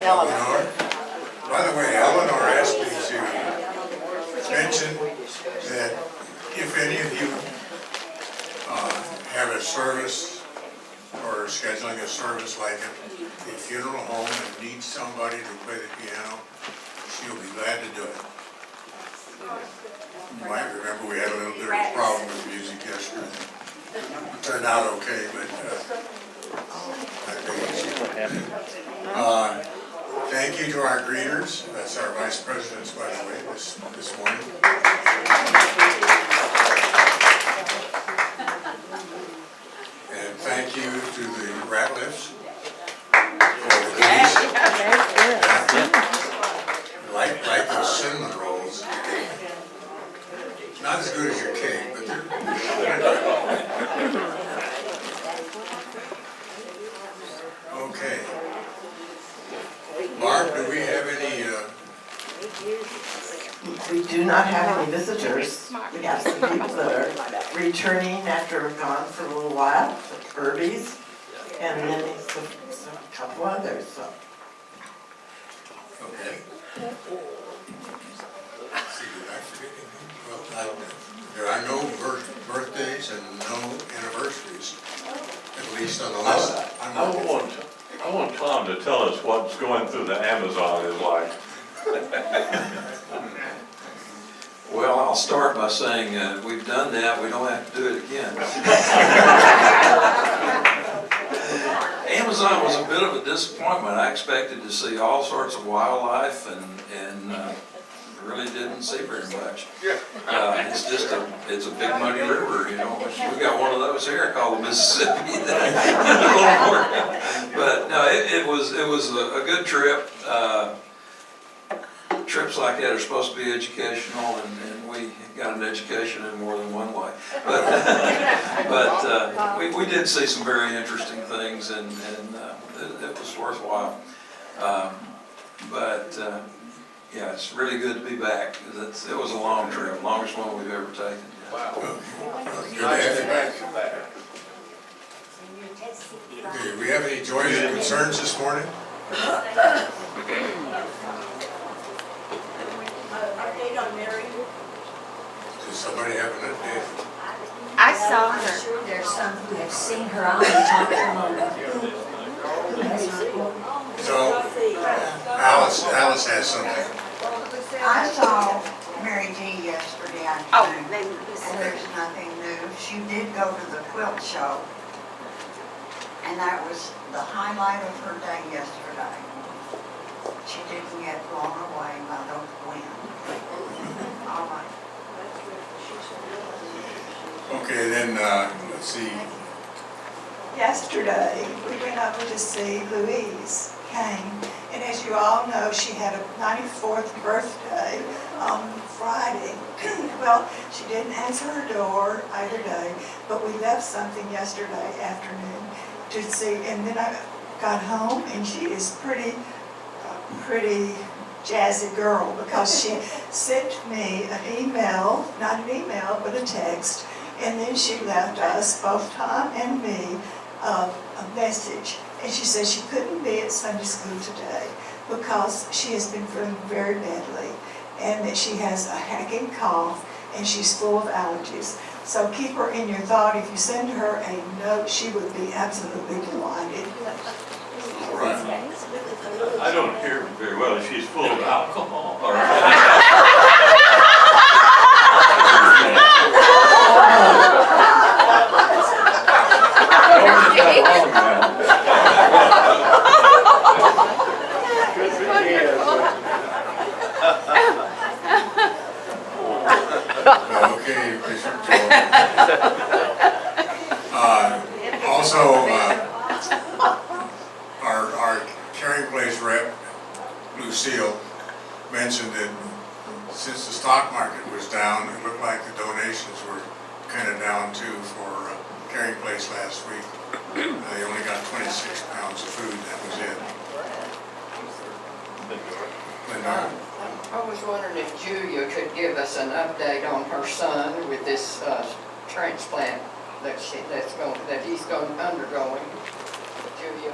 Eleanor. By the way, Eleanor asked me to mention that if any of you have a service or scheduling a service like a funeral home and need somebody to play the piano, she'll be glad to do it. You might remember we had a little bit of a problem with music yesterday. It turned out okay, but thank you to our greeters. That's our vice presidents, by the way, this morning. And thank you to the Ratliffs for the goodies. Like those cinnamon rolls. Not as good as your cake, but they're good. Okay. Barb, do we have any? We do not have any visitors. We have some people that are returning after gone for a little while, the Kirby's, and then a couple others. So. Okay. Let's see, did I forget anything? Well, there are no birthdays and no anniversaries, at least on the list. I want Tom to tell us what's going through the Amazon is like. Well, I'll start by saying we've done that, we don't have to do it again. Amazon was a bit of a disappointment. I expected to see all sorts of wildlife and really didn't see very much. It's just it's a big muddy river, you know. We got one of those here called the Mississippi. But no, it was a good trip. Trips like that are supposed to be educational, and we got an education in more than one way. But we did see some very interesting things, and it was worthwhile. Yeah, it's really good to be back. It was a long trip, longest one we've ever taken. Wow. Good to have you back. Okay, do we have any joys and concerns this morning? Update on Mary? Does somebody have an update? I saw I'm her. sure there's some who have seen her. I'll be talking to her. So, Alice has something. I saw Mary G yesterday Oh, afternoon, then and there's nothing new. She did go to the quilt show, and that was the highlight of her day yesterday. She didn't get blown away by the wind. All right. Okay, then, let's see. Yesterday, we went over to see Louise Kane, and as you all know, she had a 94th birthday on Friday. Well, she didn't answer her door either day, but we left something yesterday afternoon to see, and then I got home, and she is pretty jazzy girl, because she sent me an email, not an email, but a text, and then she left us, both Tom and me, a message. And she said she couldn't be at Sunday school today because she has been feeling very badly, and that she has a hacking cough, and she's full of allergies. So keep her in your thought. If you send her a note, she would be absolutely delighted. All right. I don't hear very well if she's full of alcohol or. Okay, Bishop Joel. Also, our Caring Place rep, Lucille, mentioned that since the stock market was down, it looked like the donations were kind of down too for Caring Place last week. They only got 26 pounds of food, that was it. Linda? I was wondering if Julia could give us an update on her son with this transplant that he's undergoing. Julia.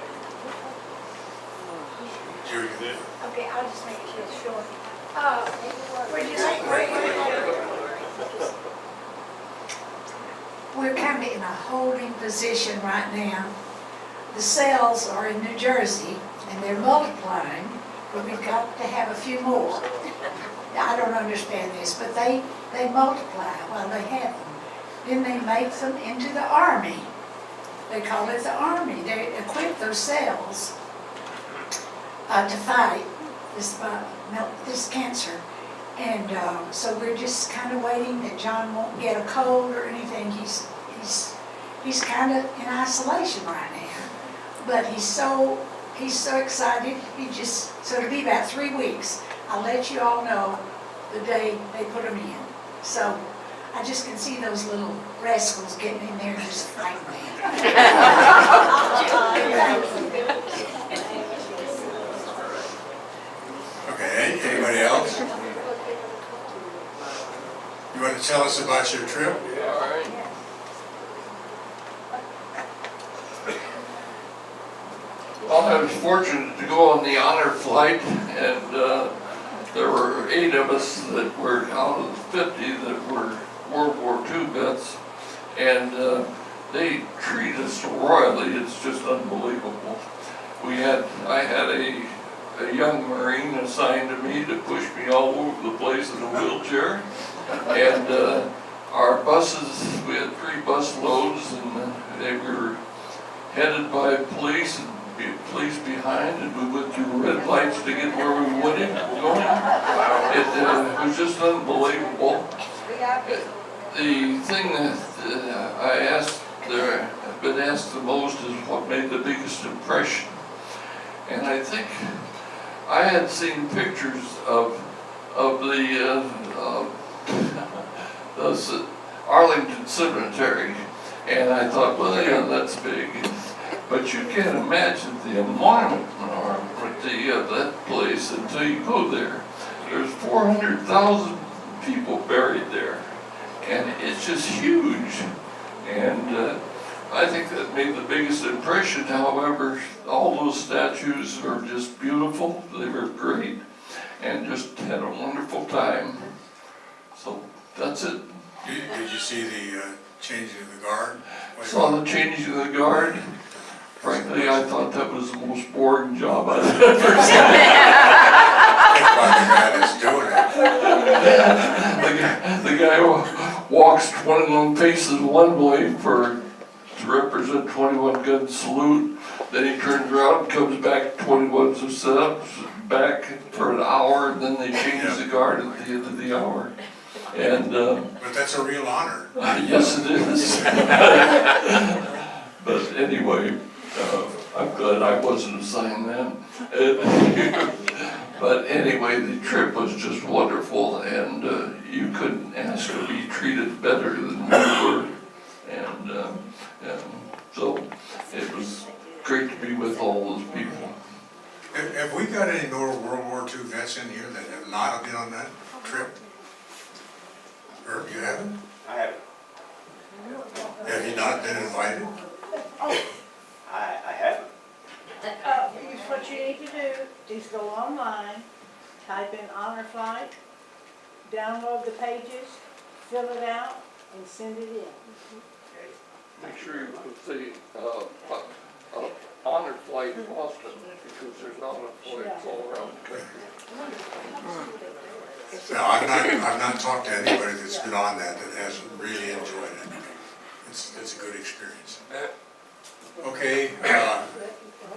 Julia. Okay, I'll just make it real short. We're kind of in a holding position right now. The cells are in New Jersey and they're multiplying, but we've got to have a few more. I don't understand this, but they multiply while they have them. Then they make them into the army. They call it the army. They equip those cells to fight this cancer. And so we're just kind of waiting that John won't get a cold or anything. He's kind of in isolation right now. But he's so excited. So it'll be about 3 weeks. I'll let you all know the day they put him in. So I just can see those little rascals getting in there and just fighting me. Okay, anybody else? You want to tell us about your trip? Well, I was fortunate to go on the honor flight, and there were 8 of us that were out of the 50 that were World War II vets, and they treat us royally. It's just unbelievable. I had a young Marine assigned to me to push me all over the place in a wheelchair, and our buses, we had 3 bus loads, and they were headed by police behind, and we went through red lights to get where we wanted going. It was just unbelievable. The thing that I've been asked the most is what made the biggest impression. And I think I had seen pictures of the Arlington Cemetery, and I thought, well, yeah, that's big. But you can't imagine the monument of that place until you go there. There's 400,000 people buried there, and it's just huge. And I think that made the biggest impression. However, all those statues are just beautiful. They were great, and just had a wonderful time. So that's it. Did you see the changing of the guard? Saw the changing of the guard. Frankly, I thought that was the most boring job I've ever seen. Think about the guy that's doing it. The guy walks 21 paces one way to represent 21 gun salute. Then he turns around and comes back 21 steps back for an hour, and then they change the guard at the end of the hour. And But that's a real honor. yes, it is. But anyway. I'm glad I wasn't assigned that. But anyway, the trip was just wonderful, and you couldn't ask to be treated better than we were. And so it was great to be with all those people. Have we got any more World War II vets in here that have not been on that trip? Herb, you haven't? I haven't. Have you not been invited? I haven't. What you need to do is go online, type in honor flight, download the pages, fill it out, and send it in. Make sure you put the honor flight in Boston, because there's honor flights all around the country. No, I've not talked to anybody that's been on that hasn't really enjoyed it. It's a good experience. Okay,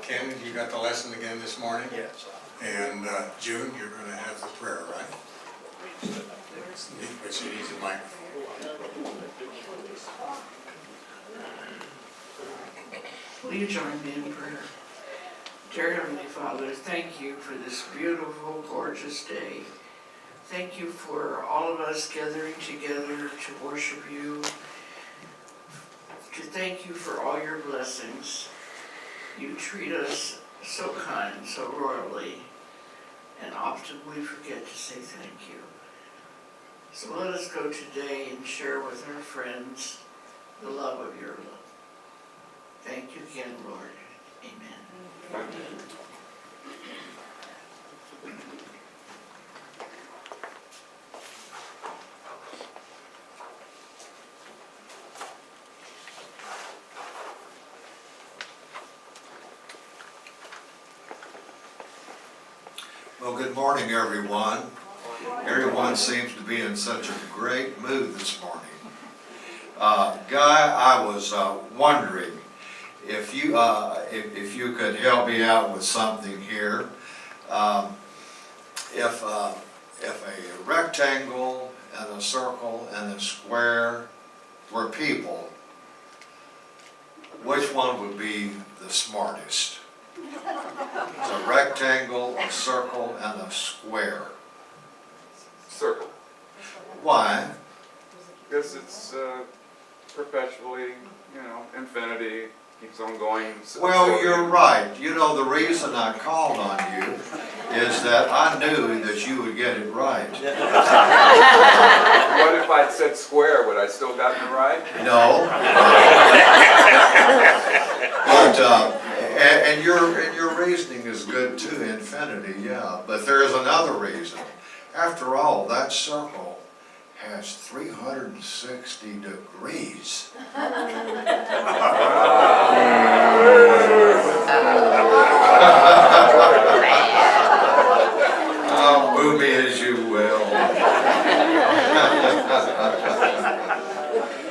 Ken, you got the lesson again this morning? Yes. And June, you're going to have the prayer, right? But she needs a microphone. Will you join me in prayer? Dear Heavenly Father, thank you for this beautiful, gorgeous day. Thank you for all of us gathering together to worship you, to thank you for all your blessings. You treat us so kind, so royally, and often we forget to say thank you. So let us go today and share with our friends the love of your love. Thank you again, Lord. Amen. Well, good morning, everyone. Everyone seems to be in such a great mood this morning. Guy, I was wondering if you could help me out with something here. If a rectangle and a circle and a square were people, which one would be the smartest? It's a rectangle, a circle, and a square. Circle, Why? because it's perpetually, infinity, keeps on going. Well, you're right. You know, the reason I called on you is that I knew that you would get it right. What if I'd said square, would I still gotten it right? No. But, and your reasoning is good too, infinity, yeah. But there is another reason. After all, that circle has 360 degrees. Oh, boo me as you will.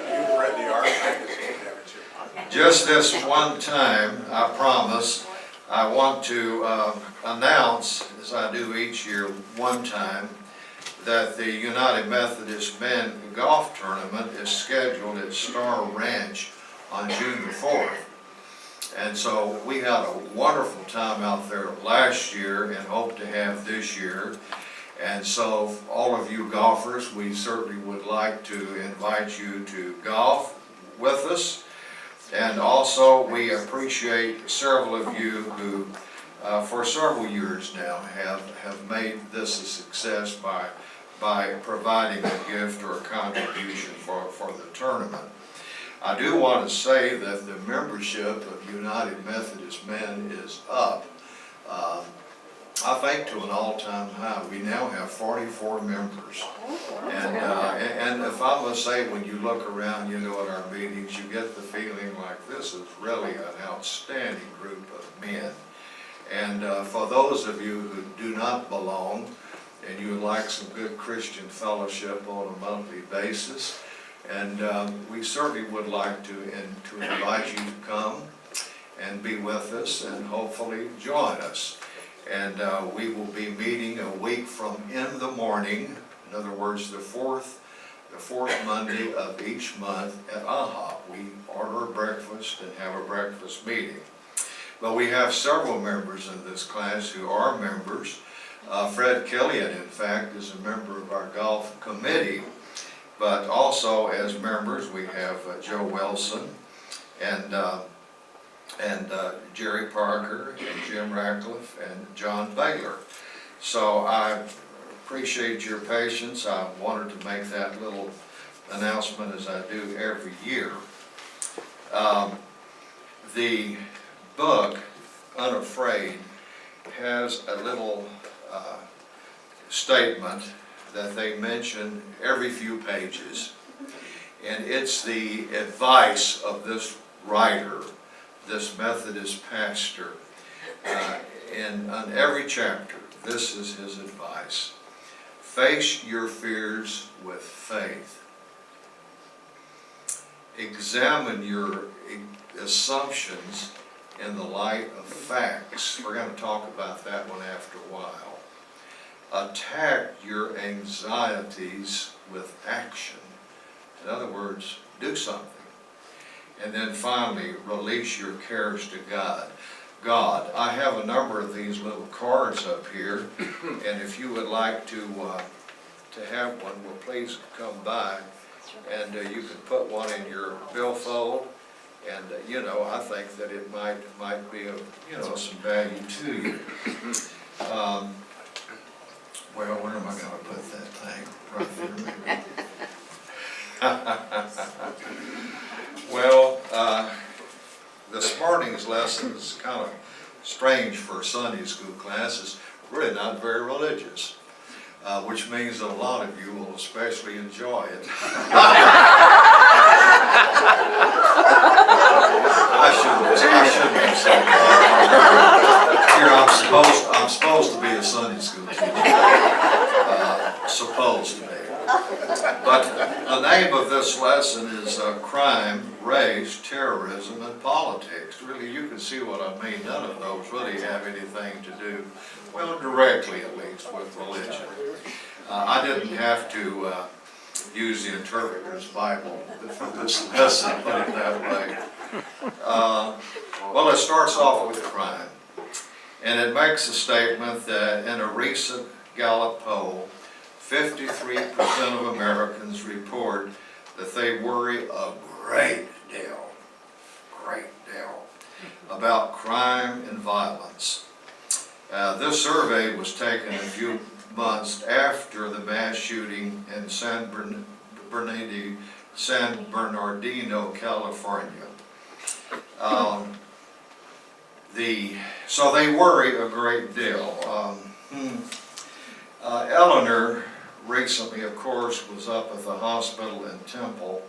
You've read the art magazine, haven't you? Just this one time, I promise, I want to announce, as I do each year, one time, that the United Methodist Men Golf Tournament is scheduled at Star Ranch on June the 4th. And so we had a wonderful time out there last year and hope to have this year. And so all of you golfers, we certainly would like to invite you to golf with us. And also we appreciate several of you who for several years now have made this a success by providing a gift or a contribution for the tournament. I do want to say that the membership of United Methodist Men is up, I think, to an all-time high. We now have 44 members. And if I must say, when you look around, at our meetings, you get the feeling like this is really an outstanding group of men. And for those of you who do not belong, and you would like some good Christian fellowship on a monthly basis, and we certainly would like to invite you to come and be with us and hopefully join us. And we will be meeting a week from in the morning, in other words, the fourth Monday of each month at AHA. We order a breakfast and have a breakfast meeting. But we have several members in this class who are members. Fred Killian, in fact, is a member of our golf committee. But also as members, we have Joe Wilson and Jerry Parker and Jim Ratcliffe and John Baylor. So I appreciate your patience. I wanted to make that little announcement as I do every year. The book, Unafraid, has a little statement that they mention every few pages. And it's the advice of this writer, this Methodist pastor. On every chapter, this is his advice. Face your fears with faith. Examine your assumptions in the light of facts. We're going to talk about that one after a while. Attack your anxieties with action. In other words, do something. And then finally, release your cares to God. I have a number of these little cards up here, and if you would like to have one, well, please come by, and you can put one in your billfold. And I think that it might be of some value to you. Well, where am I going to put that thing? Right there, maybe. Well, this morning's lesson is kind of strange for a Sunday school class. It's really not very religious, which means that a lot of you will especially enjoy it. I shouldn't have said that. Here, I'm supposed to be a Sunday school this lesson is crime, race, terrorism, and politics. Really, you can see what I mean. None of those really have anything to do, well, directly at least, with religion. I didn't have to use the interpreter's Bible for this lesson, put it that way. Well, it starts off with crime. And it makes a statement that in a recent Gallup poll, 53% of Americans report that they worry a great deal about crime and violence. This survey was taken a few months after the mass shooting in San Bernardino, California. So they worry a great deal. Eleanor recently, of course, was up at the hospital in Temple,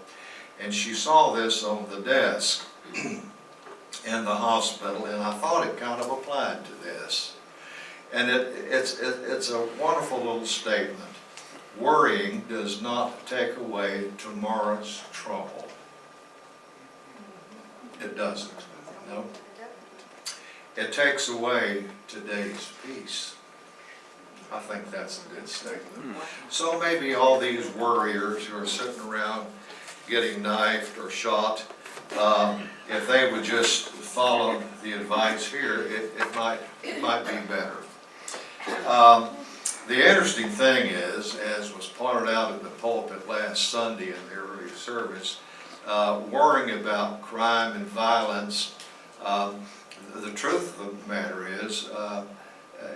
and she saw this on the desk in the hospital, and I thought it kind of applied to this. And it's a wonderful little statement. Worrying does not take away tomorrow's trouble. It doesn't, no. It takes away today's peace. I think that's a good statement. So maybe all these worriers who are sitting around getting knifed or shot, if they would just follow the advice here, it might be better. The interesting thing is, as was pointed out in the pulpit last Sunday in the early service, worrying about crime and violence, the truth of the matter is,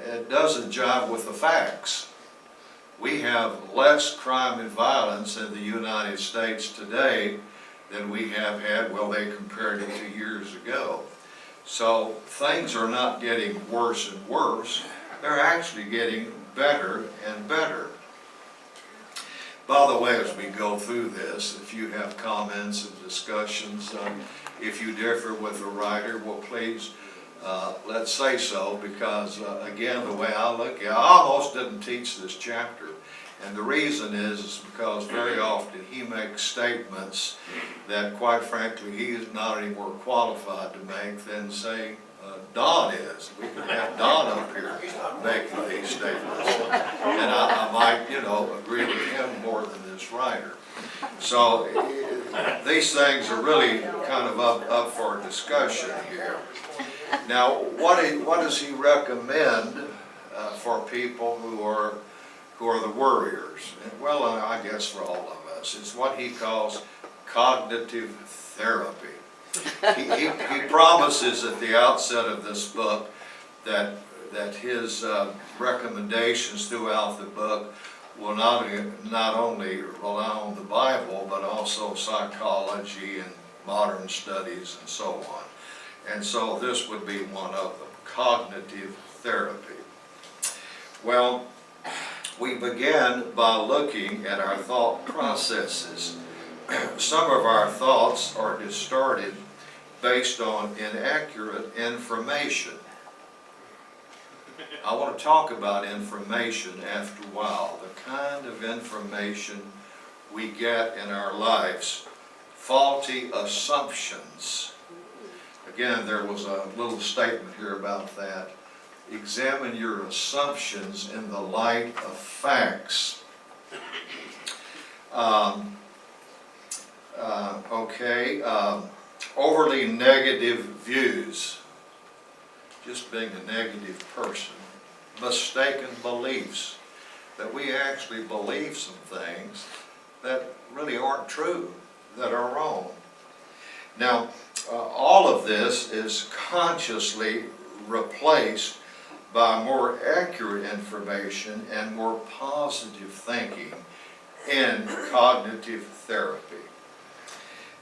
it doesn't jive with the facts. We have less crime and violence in the United States today than we have had, well, they compared it to years ago. So things are not getting worse and worse, they're actually getting better and better. By the way, as we go through this, if you have comments and discussions, if you differ with the writer, well, please let's say so, because again, the way I look at it, I almost didn't teach this chapter. And the reason is because very often he makes statements that, quite frankly, he is not any more qualified to make than, say, Don is. We could have Don up here making these statements. And I might, agree with him more than this writer. So these things are really kind of up for discussion here. Now, what does he recommend for people who are the worriers? And, well, I guess for all of us, it's what he calls cognitive therapy. He promises at the outset of this book that his recommendations throughout the book will not only rely on the Bible, but also psychology and modern studies and so on. And so this would be one of them, cognitive therapy. Well, we begin by looking at our thought processes. Some of our thoughts are distorted based on inaccurate information. I want to talk about information after a while, the kind of information we get in our lives, faulty assumptions. Again, there was a little statement here about that. Examine your assumptions in the light of facts. Overly negative views. Just being a negative person. Mistaken beliefs. That we actually believe some things that really aren't true, that are wrong. Now, all of this is consciously replaced by more accurate information and more positive thinking in cognitive therapy.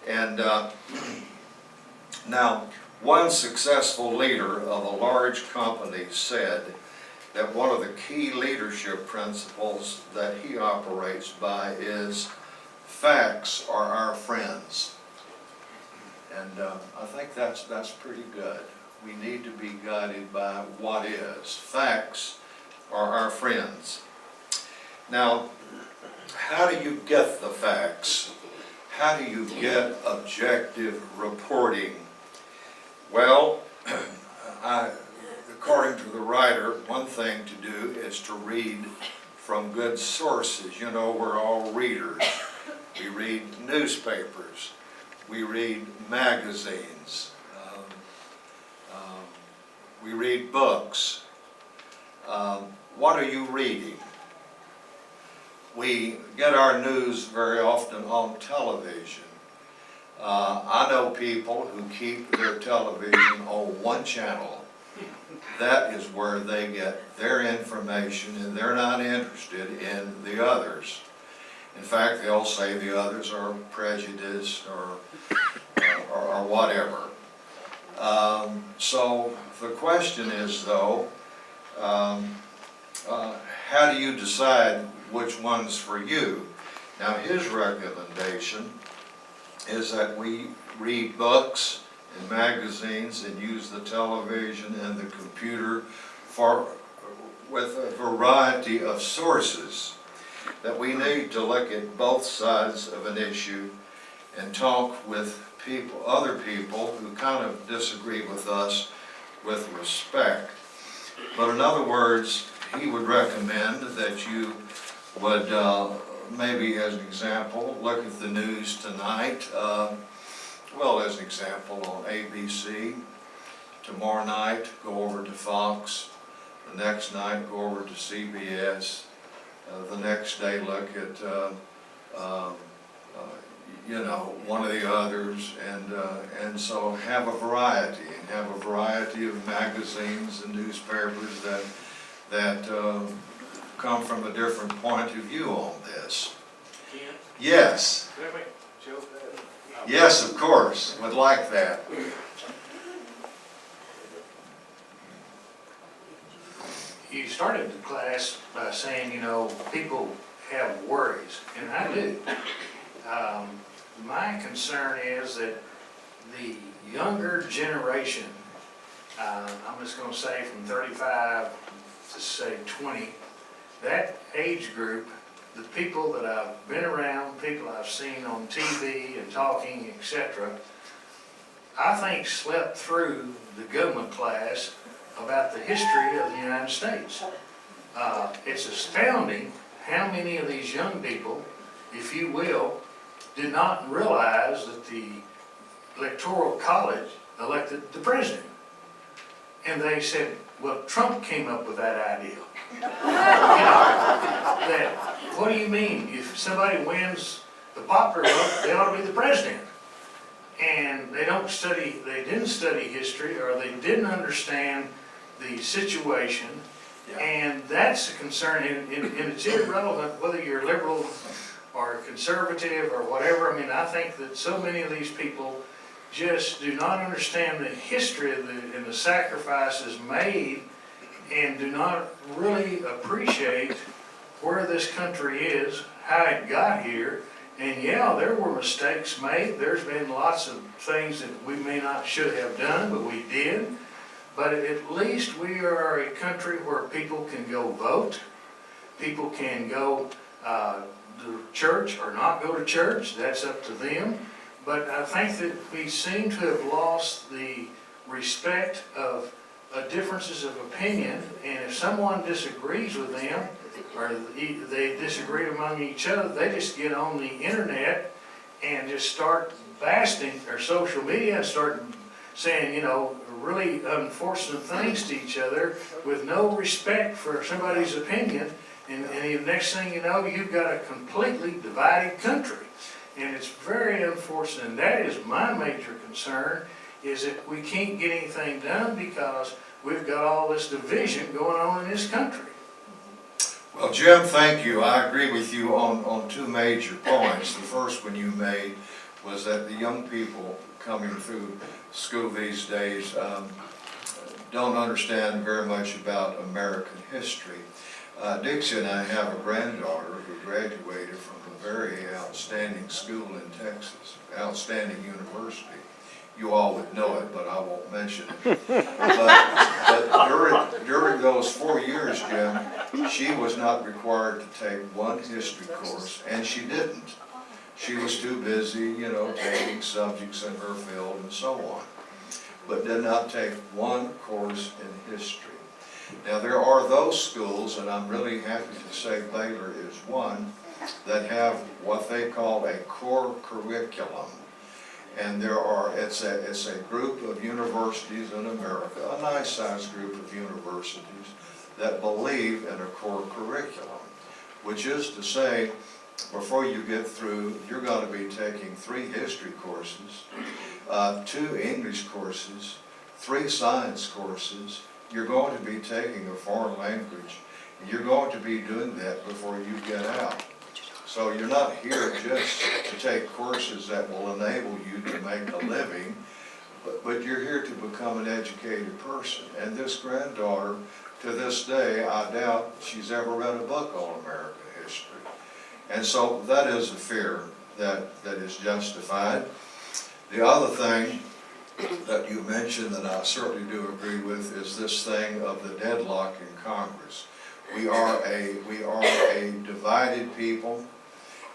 And now, one successful leader of a large company said that one of the key leadership principles that he operates by is facts are our friends. And I think that's pretty good. We need to be guided by what is. Facts are our friends. Now, how do you get the facts? how do you get objective reporting? Well, according to the writer, one thing to do is to read from good sources. You know, we're all readers. We read newspapers. We read magazines. We read books. What are you reading? We get our news very often on television. I know people who keep their television on one channel. That is where they get their information, and they're not interested in the others. In fact, they'll say the others are prejudiced or whatever. So the question is, though, how do you decide which one's for you? Now, his recommendation is that we read books and magazines and use the television and the computer with a variety of sources. That we need to look at both sides of an issue and talk with other people who kind of disagree with us with respect. But in other words, he would recommend that you would, maybe as an example, look at the news tonight. Well, as an example, on ABC. Tomorrow night, go over to Fox. The next night, go over to CBS. The next day, look at, one of the others, and so have a variety, and have a variety of magazines and newspapers that come from a different point of view on this. Yes. Yes, of course, would like that. You started the class by saying, people have worries, and I do. My concern is that the younger generation, I'm just going to say from 35 to say 20, that age group, the people that I've been around, people I've seen on TV and talking, etc., I think slept through the government class about the history of the United States. It's astounding how many of these young people, if you will, did not realize that the Electoral College elected the president. And they said, well, Trump came up with that idea. What do you mean? If somebody wins the popular vote, they ought to be the president. And they didn't study history, or they didn't understand the situation. Yeah. And that's a concern, and it's irrelevant whether you're liberal or conservative or whatever. I mean, I think that so many of these people just do not understand the history of and the sacrifices made, and do not really appreciate where this country is, how it got here. And yeah, there were mistakes made. There's been lots of things that we may not should have done, but we did. But at least we are a country where people can go vote. People can go to church or not go to church. That's up to them. But I think that we seem to have lost the respect of differences of opinion. And if someone disagrees with them, or they disagree among each other, they just get on the internet and just start bashing their social media and start saying, really unfortunate things to each other with no respect for somebody's opinion. And the next thing you know, you've got a completely divided country. And it's very unfortunate. And that is my major concern, is that we can't get anything done because we've got all this division going on in this country. Well, Jim, thank you. I agree with you on two major points. The first one you made was that the young people coming through school these days don't understand very much about American history. Dixie and I have a granddaughter who graduated from a very outstanding school in Texas, outstanding university. You all would know it, but I won't mention it. But during those 4 years, Jim, she was not required to take one history course, and she didn't. She was too busy, taking subjects in her field and so on, but did not take one course in history. Now, there are those schools, and I'm really happy to say Baylor is one, that have what they call a core curriculum. And it's a group of universities in America, a nice sized group of universities, that believe in a core curriculum, which is to say, before you get through, you're going to be taking 3 history courses, 2 English courses, 3 science courses. You're going to be taking a foreign language, and you're going to be doing that before you get out. So you're not here just to take courses that will enable you to make a living, but you're here to become an educated person. And this granddaughter, to this day, I doubt she's ever read a book on American history. And so that is a fear that is justified. The other thing that you mentioned that I certainly do agree with is this thing of the deadlock in Congress. We are a divided people.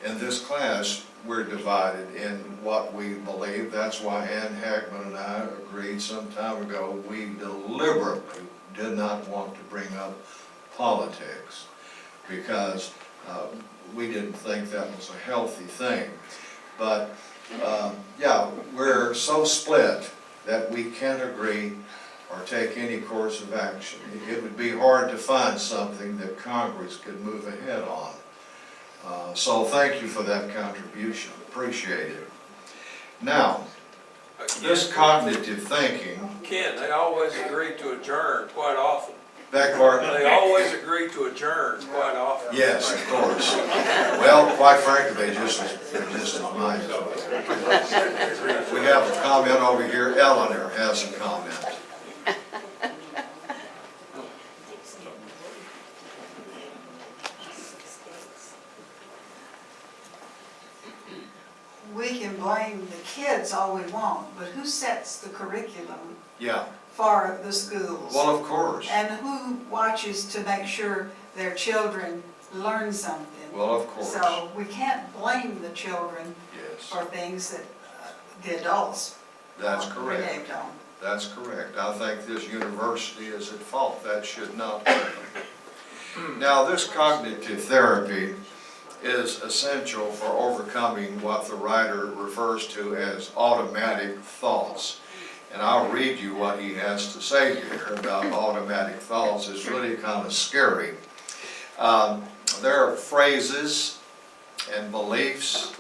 In this class, we're divided in what we believe. That's why Ann Hagman and I agreed some time ago, we deliberately did not want to bring up politics because we didn't think that was a healthy thing. But yeah, we're so split that we can't agree or take any course of action. It would be hard to find something that Congress could move ahead on. So thank you for that contribution, appreciate it. Now, this cognitive thinking. Ken, they always agree to adjourn quite often. Back part? They always agree to adjourn quite often. Yes, of course. Well, quite frankly, they're just as nice. We have a comment over here. Eleanor has a comment. We can blame the kids all we want, but who sets the curriculum Yeah, for the schools? well, of course. And who watches to make sure their children learn something? Well, of course. So we can't blame the children Yes, for things that the adults that's correct. reneged on. That's correct. I think this university is at fault. That should not happen. Now, this cognitive therapy is essential for overcoming what the writer refers to as automatic thoughts. And I'll read you what he has to say here about automatic thoughts. It's really kind of scary. There are phrases and beliefs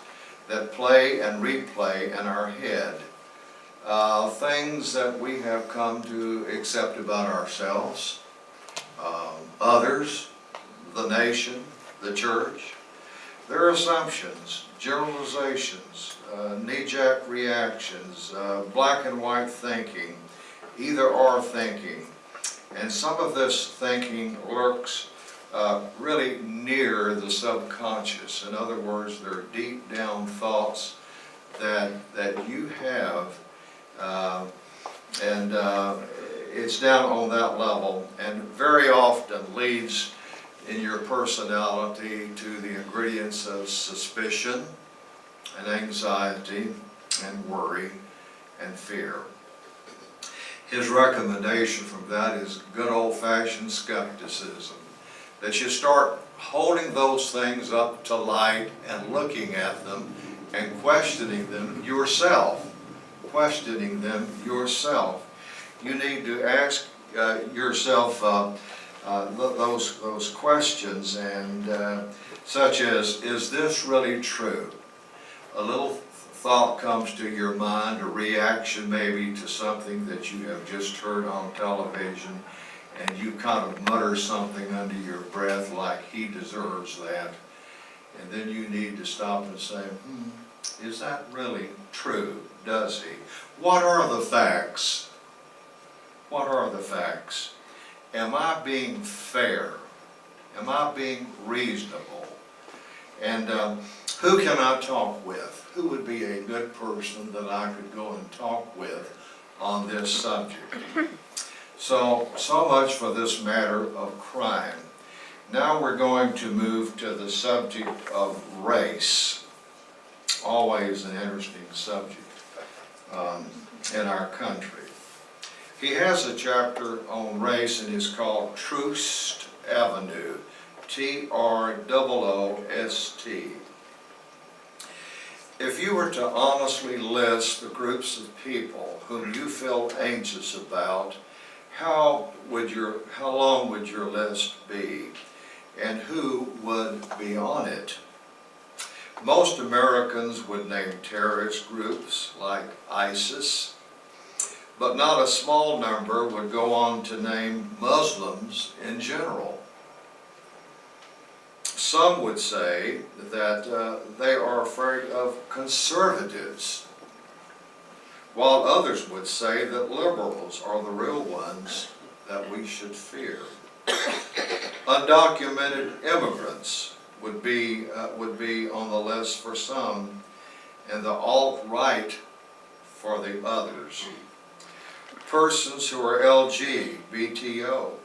that play and replay in our head. Things that we have come to accept about ourselves, others, the nation, the church. There are assumptions, generalizations, knee-jerk reactions, black and white thinking, either-or thinking. And some of this thinking lurks really near the subconscious. In other words, there are deep down thoughts that you have, and it's down on that level, and very often leads in your personality to the ingredients of suspicion and anxiety and worry and fear. His recommendation from that is good old-fashioned skepticism, that you start holding those things up to light and looking at them and questioning them yourself. You need to ask yourself those questions, and such as, is this really true? A little thought comes to your mind, a reaction maybe to something that you have just heard on television, and you kind of mutter something under your breath like, he deserves that. And then you need to stop and say, is that really true? Does he? What are the facts? What are the facts? Am I being fair? Am I being reasonable? And who can I talk with? Who would be a good person that I could go and talk with on this subject? So much for this matter of crime. Now we're going to move to the subject of race. always an interesting subject in our country. He has a chapter on race and it's called Troost Avenue, Troost. If you were to honestly list the groups of people whom you feel anxious about, how long would your list be, and who would be on it? Most Americans would name terrorist groups like ISIS, but not a small number would go on to name Muslims in general. Some would say that they are afraid of conservatives, while others would say that liberals are the real ones that we should fear. Undocumented immigrants would be on the list for some, and the alt-right for the others. Persons who are LGBTO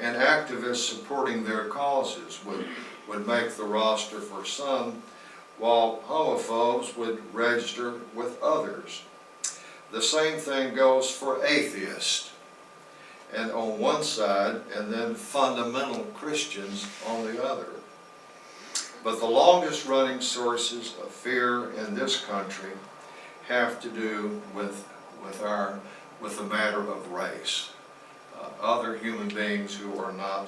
and activists supporting their causes would make the roster for some, while homophobes would register with others. The same thing goes for atheists, and on one side, and then fundamental Christians on the other. But the longest running sources of fear in this country have to do with the matter of race. Other human beings who are not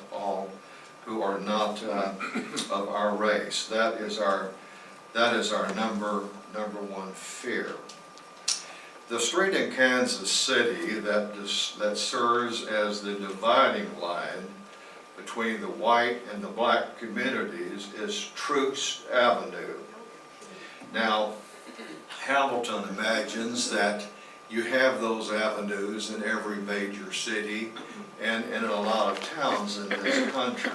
of our race. That is our number one fear. The street in Kansas City that serves as the dividing line between the white and the black communities is Troost Avenue. Now, Hamilton imagines that you have those avenues in every major city and in a lot of towns in this country.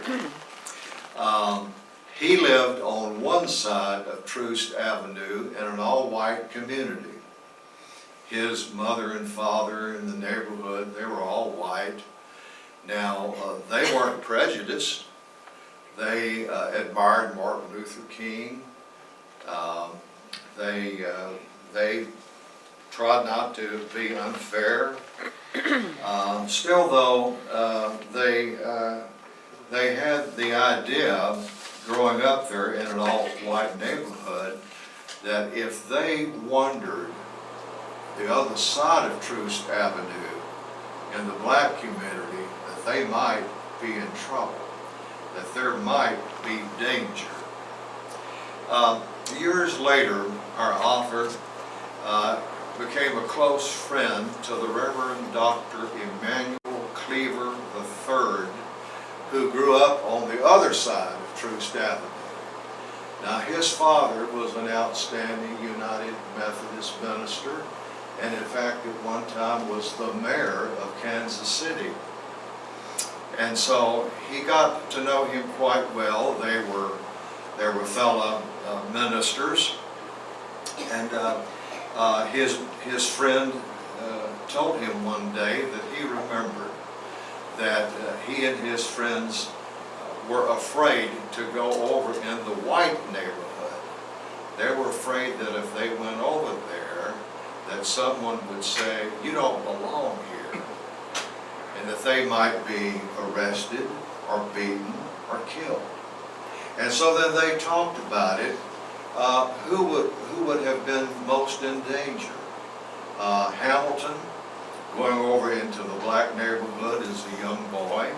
He lived on one side of Troost Avenue in an all-white community. His mother and father in the neighborhood, they were all white. Now, they weren't prejudiced. They admired Martin Luther King. They tried not to be unfair. Still though, they had the idea, growing up there in an all-white neighborhood, that if they wandered the other side of Troost Avenue in the black community, that they might be in trouble, that there might be danger. Years later, our author became a close friend to the Reverend Dr. Emanuel Cleaver III, who grew up on the other side of Troost Avenue. Now, his father was an outstanding United Methodist minister, and in fact, at one time was the mayor of Kansas City. And so he got to know him quite well. They were fellow ministers, and his friend told him one day that he remembered that he and his friends were afraid to go over in the white neighborhood. They were afraid that if they went over there, that someone would say, "You don't belong here," and that they might be arrested or beaten or killed. And so then they talked about it. Who would have been most in danger? Hamilton, going over into the black neighborhood as a young boy,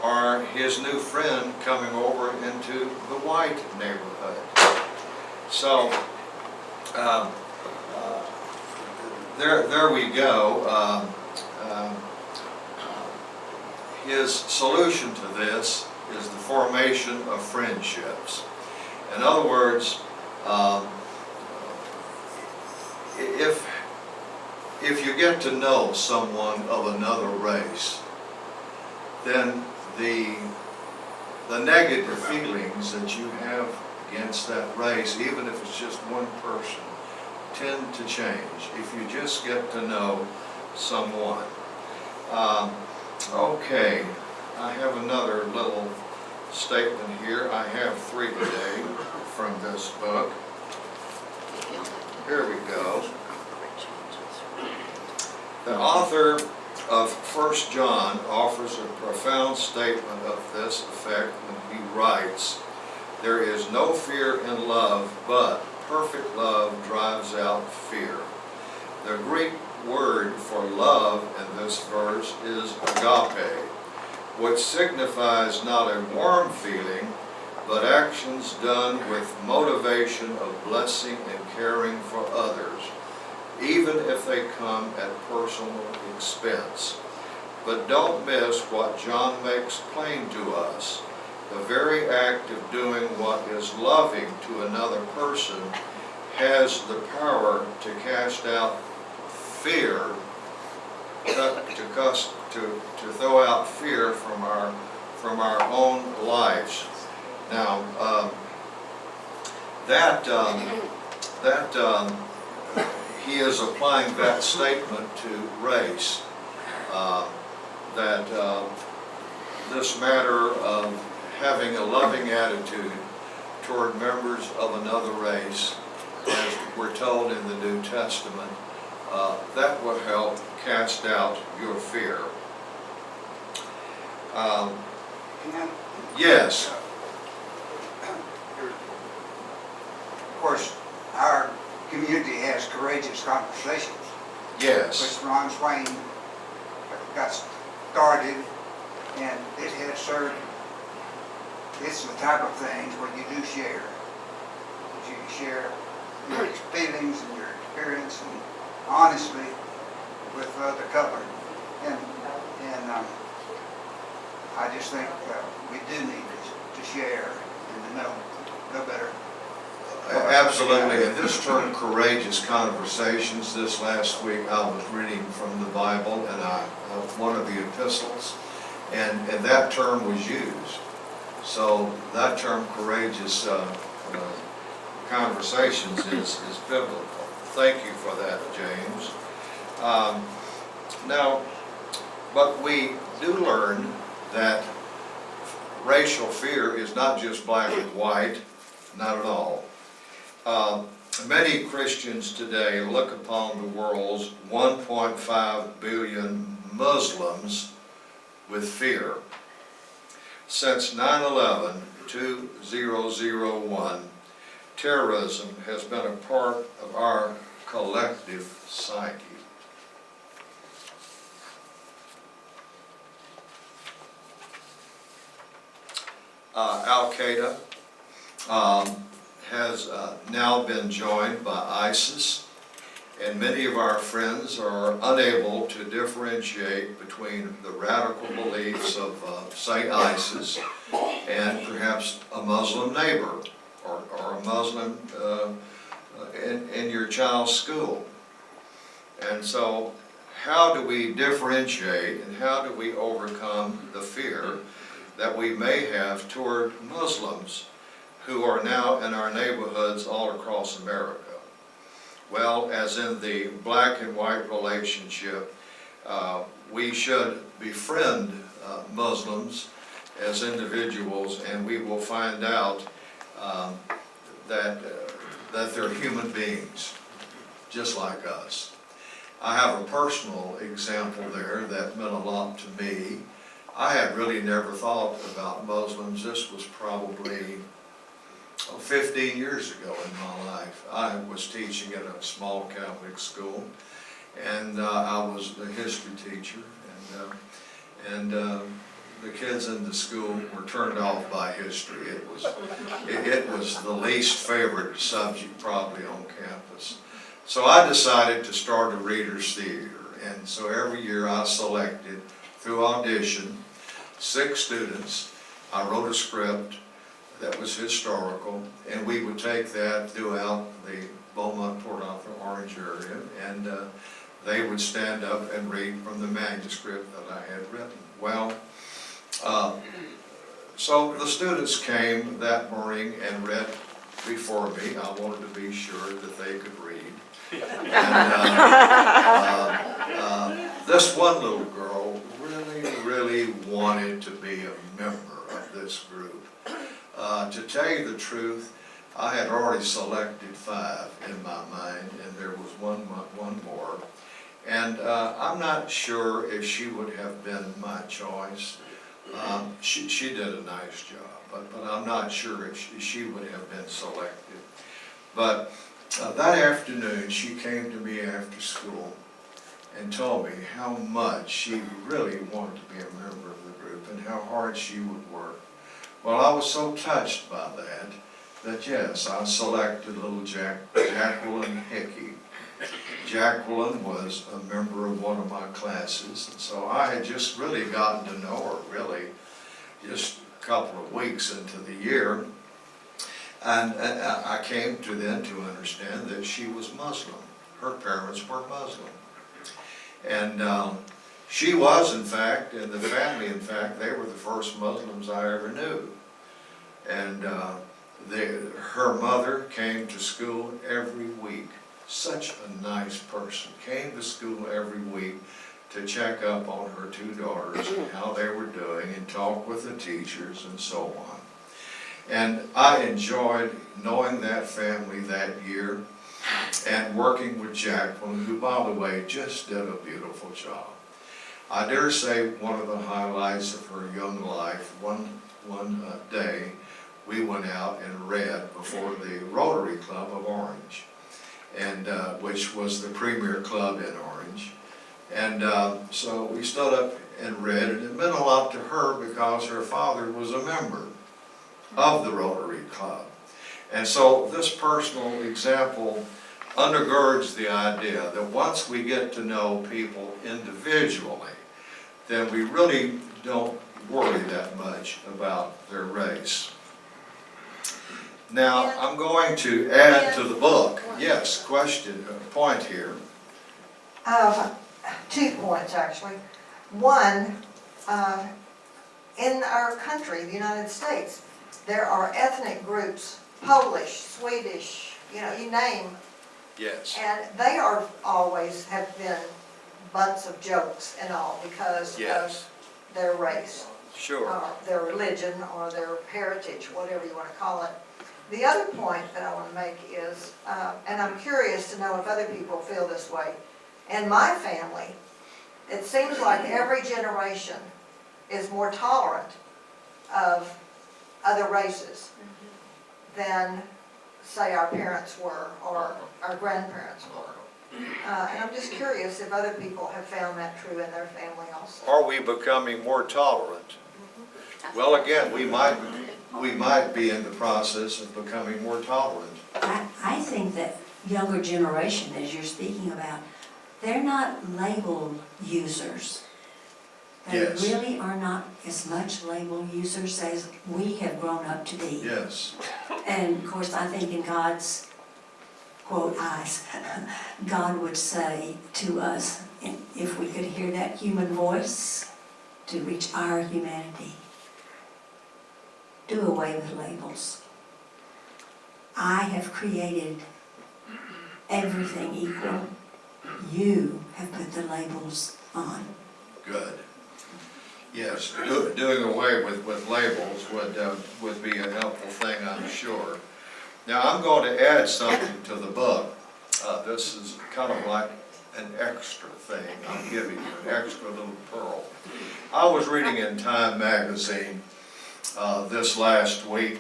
or his new friend coming over into the white neighborhood? So there we go. His solution to this is the formation of friendships. In other words, if you get to know someone of another race, then the negative feelings that you have against that race, even if it's just one person, tend to change if you just get to know someone. Okay, I have another little statement here. I have three today. from this book. Here we go. The author of 1 John offers a profound statement of this effect when he writes, "There is no fear in love, but perfect love drives out fear." The Greek word for love in this verse is agape, which signifies not a warm feeling, but actions done with motivation of blessing and caring for others, even if they come at personal expense. But don't miss what John makes plain to us. The very act of doing what is loving to another person has the power to cast out fear, to throw out fear from our own lives. Now, he is applying that statement to race. This matter of having a loving attitude toward members of another race, as we're told in the New Testament, that will help cast out your fear. Yes. Of course, our community has courageous conversations. Yes. Which Ron Swain got started, and it has served. It's the type of things where you do share. You share your feelings and your experience and honestly with the couple. And I just think we do need to share and to know better. Absolutely, and this term courageous conversations, this last week I was reading from the Bible and one of the epistles, and that term was used. So that term courageous conversations is biblical. Thank you for that, James. Now, but we do learn that racial fear is not just black and white, not at all. Many Christians today look upon the world's 1.5 billion Muslims with fear. Since 9/11, 2001, terrorism has been a part of our collective psyche. Al-Qaeda has now been joined by ISIS, and many of our friends are unable to differentiate between the radical beliefs of, say, ISIS and perhaps a Muslim neighbor or a Muslim in your child's school. And so how do we differentiate and how do we overcome the fear that we may have toward Muslims who are now in our neighborhoods all across America? Well, as in the black and white relationship, we should befriend Muslims as individuals, and we will find out that they're human beings, just like us. I have a personal example there that meant a lot to me. I had really never thought about Muslims. This was probably 15 years ago in my life. I was teaching at a small Catholic school, and I was a history teacher, and the kids in the school were turned off by history. It was the least favorite subject probably on campus. So I decided to start a reader's theater, and so every year I selected, through audition, 6 students. I wrote a script that was historical, and we would take that throughout the Beaumont, Port Arthur, Orange area, and they would stand up and read from the manuscript that I had written. Well, so the students came that morning and read before me. I wanted to be sure that they could read. And this one little girl really wanted to be a member of this group. To tell you the truth, I had already selected 5 in my mind, and there was one more. And I'm not sure if she would have been my choice. She did a nice job, but I'm not sure if she would have been selected. But that afternoon, she came to me after school and told me how much she really wanted to be a member of the group and how hard she would work. Well, I was so touched by that yes, I selected little Jacqueline Hickey. Jacqueline was a member of one of my classes, and so I had just really gotten to know her, really, just a couple of weeks into the year. And I came to then to understand that she was Muslim. Her parents were Muslim. And she was, in fact, and the family, in fact, they were the first Muslims I ever knew. And her mother came to school every week. Such a nice person. Came to school every week to check up on her 2 daughters and how they were doing and talk with the teachers and so on. And I enjoyed knowing that family that year and working with Jacqueline, who, by the way, just did a beautiful job. I dare say one of the highlights of her young life, one day, we went out and read before the Rotary Club of Orange, and which was the premier club in Orange. And so we stood up and read, and it meant a lot to her because her father was a member of the Rotary Club. And so this personal example undergirds the idea that once we get to know people individually, then we really don't worry that much about their race. Now, I'm going to add to the book. Yes, question, point here. 2 points, actually. One, in our country, the United States, there are ethnic groups, Polish, Swedish, you name. Yes. And they are always have been butts of jokes and all because Yes. of their race. Sure. Or their religion or their heritage, whatever you want to call it. The other point that I want to make is, and I'm curious to know if other people feel this way, in my family, it seems like every generation is more tolerant of other races than, say, our parents were or our grandparents were. And I'm just curious if other people have found that true in their family also. Are we becoming more tolerant? Well, again, we might be in the process of becoming more tolerant. I think that younger generation, as you're speaking about, they're not label users. They Yes. really are not as much label users as we have grown up to be. Yes. And of course, I think in God's, quote, eyes, God would say to us, if we could hear that human voice to reach our humanity, do away with labels. I have created everything equal. You have put the labels on. Good. Yes, doing away with labels would be a helpful thing, I'm sure. Now, I'm going to add something to the book. This is kind of like an extra thing. I'm giving you an extra little pearl. I was reading in Time magazine this last week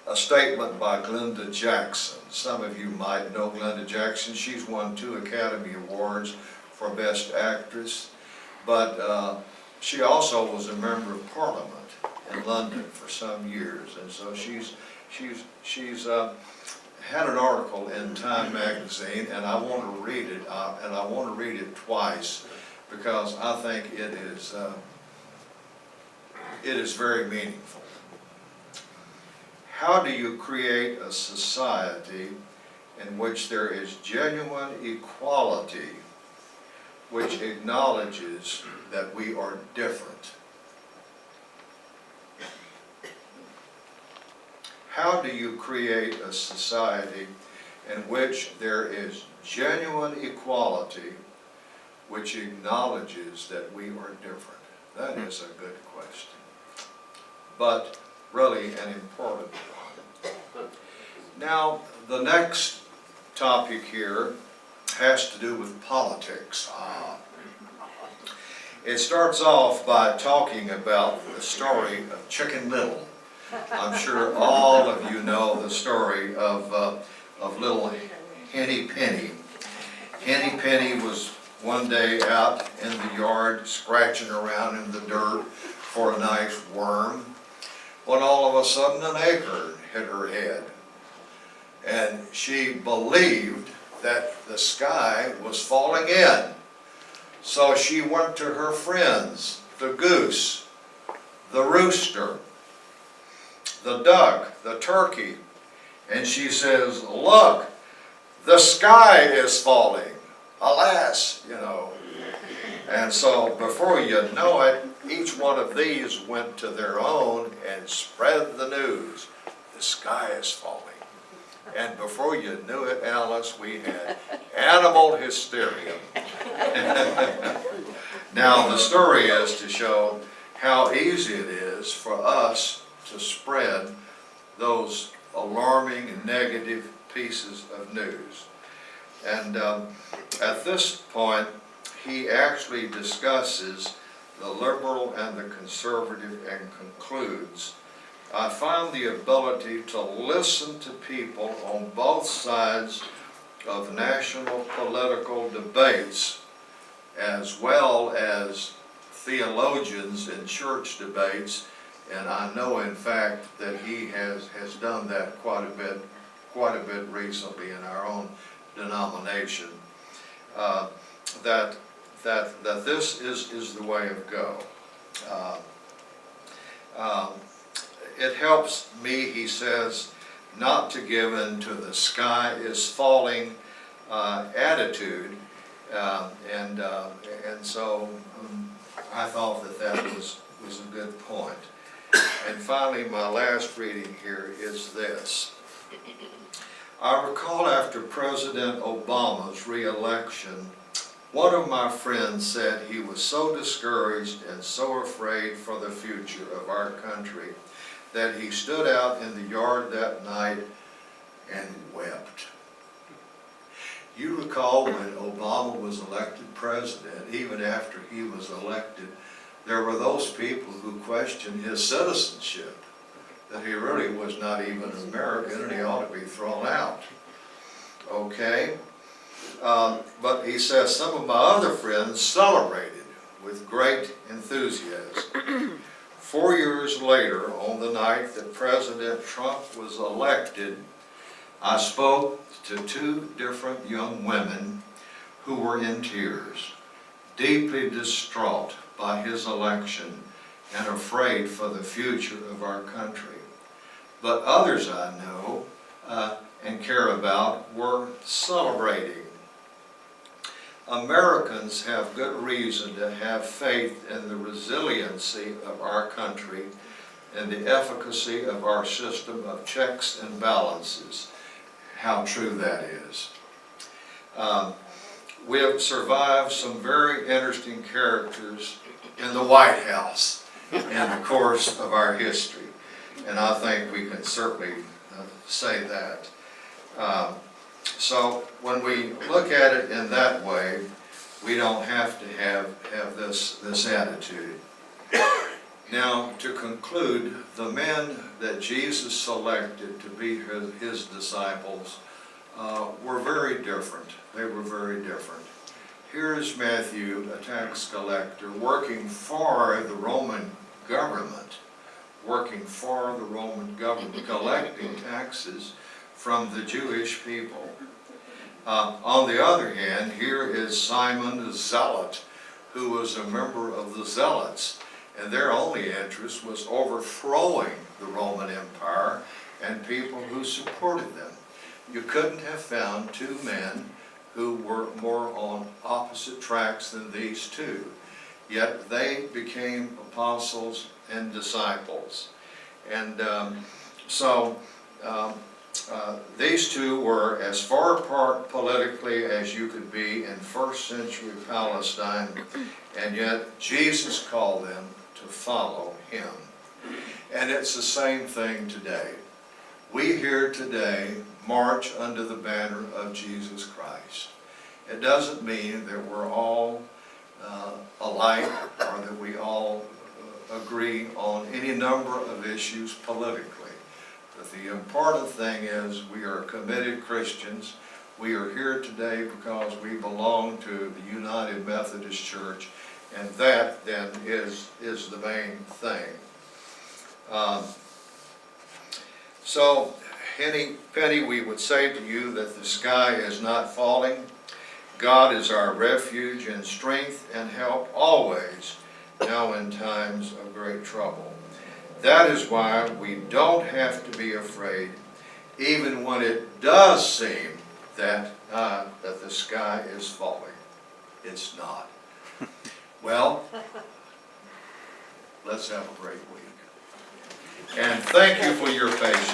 a statement by Glenda Jackson. Some of you might know Glenda Jackson. She's won 2 Academy Awards for Best Actress, but she also was a member of Parliament in London for some years, and so she's had an article in Time magazine, and I want to read it, and I want to read it twice because I think it is very meaningful. How do you create a society in which there is genuine equality, which acknowledges that we are different? How do you create a society in which there is genuine equality, which acknowledges that we are different? That is a good question, but really an important one. Now, the next topic here has to do with politics. It starts off by talking about the story of Chicken Little. I'm sure all of you know the story of little Henny Penny. Henny Penny was one day out in the yard scratching around in the dirt for a nice worm, when all of a sudden an acorn hit her head. And she believed that the sky was falling in. So she went to her friends, the goose, the rooster, the duck, the turkey, and she says, look, the sky is falling. Alas, you know. And so before you know it, each one of these went to their own and spread the news. The sky is falling. And before you knew it, Alice, we had animal hysteria. Now the story is to show how easy it is for us to spread those alarming and negative pieces of news. And at this point, he actually discusses the liberal and the conservative and concludes, I found the ability to listen to people on both sides of national political debates, as well as theologians in church debates, and I know in fact that he has done that quite a bit recently in our own denomination, that this is the way of go. It helps me, he says, not to give in to the sky is falling attitude, and so I thought that was a good point. And finally, my last reading here is this. I recall after President Obama's re-election, one of my friends said he was so discouraged and so afraid for the future of our country that he stood out in the yard that night and wept. You recall when Obama was elected president, even after he was elected, there were those people who questioned his citizenship, that he really was not even an American and he ought to be thrown out. Okay? But he says some of my other friends celebrated with great enthusiasm. 4 years later, on the night that President Trump was elected, I spoke to two different young women who were in tears, deeply distraught by his election and afraid for the future of our country. But others I know and care about were celebrating. Americans have good reason to have faith in the resiliency of our country and the efficacy of our system of checks and balances. How true that is. We have survived some very interesting characters in the White House in the course of our history, and I think we can certainly say that. So when we look at it in that way, we don't have to have this attitude. Now, to conclude, the men that Jesus selected to be his disciples were very different. They were very different. Here is Matthew, a tax collector, working for the Roman government, collecting taxes from the Jewish people. On the other hand, here is Simon the Zealot, who was a member of the Zealots, and their only interest was overthrowing the Roman Empire and people who supported them. You couldn't have found two men who were more on opposite tracks than these two, yet they became apostles and disciples. And these two were as far apart politically as you could be in first century Palestine, and yet Jesus called them to follow him. And it's the same thing today. We here today march under the banner of Jesus Christ. It doesn't mean that we're all alike or that we all agree on any number of issues politically. But the important thing is we are committed Christians. We are here today because we belong to the United Methodist Church, and that then is the main thing. So, Penny, we would say to you that the sky is not falling. God is our refuge and strength and help always, now in times of great trouble. That is why we don't have to be afraid, even when it does seem that the sky is falling. It's not. Well, let's have a great week. And thank you for your patience.